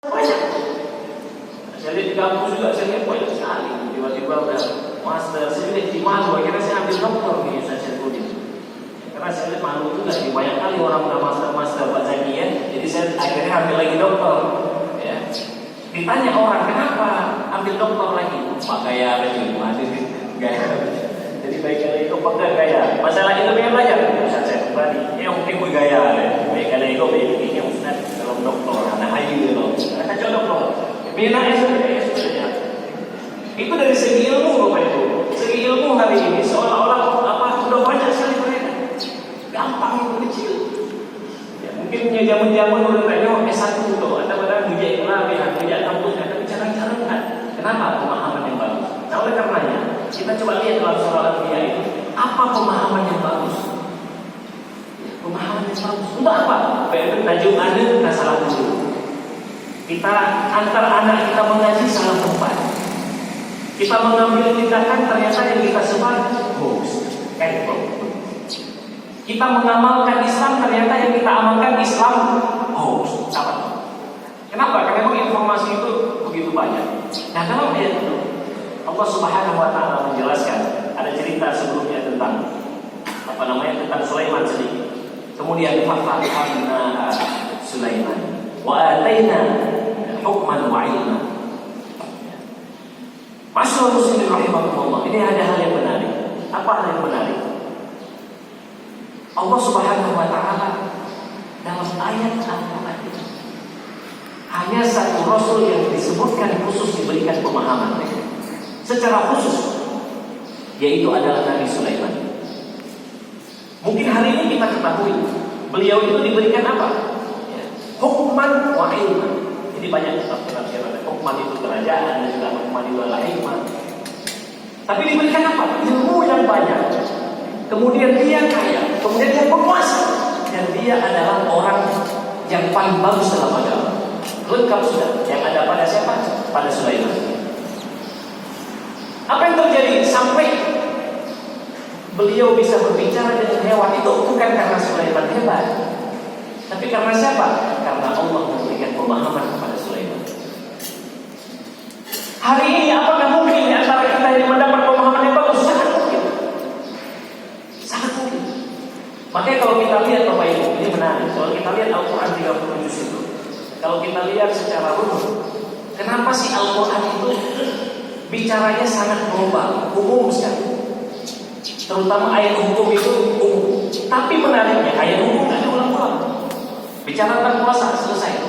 banyak. Saya lihat di kampus juga, saya lihat banyak sekali. Tiba-tiba udah master, saya lihat di Malu, akhirnya saya ambil doktor nih Ustaz Syarifudin. Karena saya lihat Malu itu lagi banyak kali orang udah master Pak Zaki ya. Jadi saya akhirnya ambil lagi doktor. Ya. Ditanya orang, kenapa ambil doktor lagi? Pak gaya lagi, gaya. Jadi baik kalau itu pakai gaya. Masalah itu yang belajar. Ustaz saya kembali. Ini mungkin bergaya. Baik kalau itu ini Ustaz kalau doktor, anak ayu loh. Anak cocok doktor. Bina sebenarnya. Itu dari segi ilmu Bapak Ibu. Segi ilmu hari ini seolah-olah sudah banyak sekali mereka. Gampang itu kecil. Ya, mungkin punya jamu-jamu menurut mereka S1 itu ada pada muja iklan, muja kampus, ada bicara-bicara kan. Kenapa? Pemahaman yang bagus. Nah oleh karenanya kita coba lihat dalam surah Al-Anbiya itu apa pemahaman yang bagus. Pemahaman yang bagus. Untuk apa? Baik tajuk ada salah dulu. Kita antara anak kita mengaji salah tempat. Kita mengambil tindakan ternyata yang kita sebar hoax. Kita mengamalkan Islam ternyata yang kita amalkan Islam hoax. Kenapa? Karena memang informasi itu begitu banyak. Nah dalam ayat itu Allah Subhanahu Wa Taala menjelaskan ada cerita sebelumnya tentang tentang Sulaiman sedikit. Kemudian fahamna Sulaiman wa ataina hukman wa ilma. Masyaallah muslimin rahimahumullah. Ini ada hal yang menarik. Apa hal yang menarik? Allah Subhanahu wa taala dalam ayat Al-Qur'an hanya satu rasul yang disebutkan khusus diberikan pemahaman secara khusus, yaitu adalah Nabi Sulaiman. Mungkin hari ini kita ketahui beliau itu diberikan apa? Hukman wa ilman. Jadi banyak tafsir ada hukman itu kerajaan dan juga hukman itu adalah hikmah. Tapi diberikan apa? Ilmu yang banyak. Kemudian dia kaya, kemudian dia berkuasa, dan dia adalah orang yang paling bagus dalam agama. Lengkap sudah. Yang ada pada siapa? Pada Sulaiman. Apa yang terjadi sampai beliau bisa berbicara dengan hewan itu bukan karena Sulaiman hebat, tapi karena siapa? Karena Allah memberikan pemahaman kepada Sulaiman. Hari ini apakah mungkin antara kita ini mendapat pemahaman yang bagus? Sangat mungkin. Sangat mungkin. Makanya kalau kita lihat Bapak Ibu, ini menarik. Kalau kita lihat Al-Quran 37 itu, kalau kita lihat secara umum, kenapa sih Al-Quran itu bicaranya sangat global, umum sekali. Terutama ayat hukum itu umum. Tapi menariknya ayat hukum tidak diulang-ulang. Bicara tentang puasa selesai.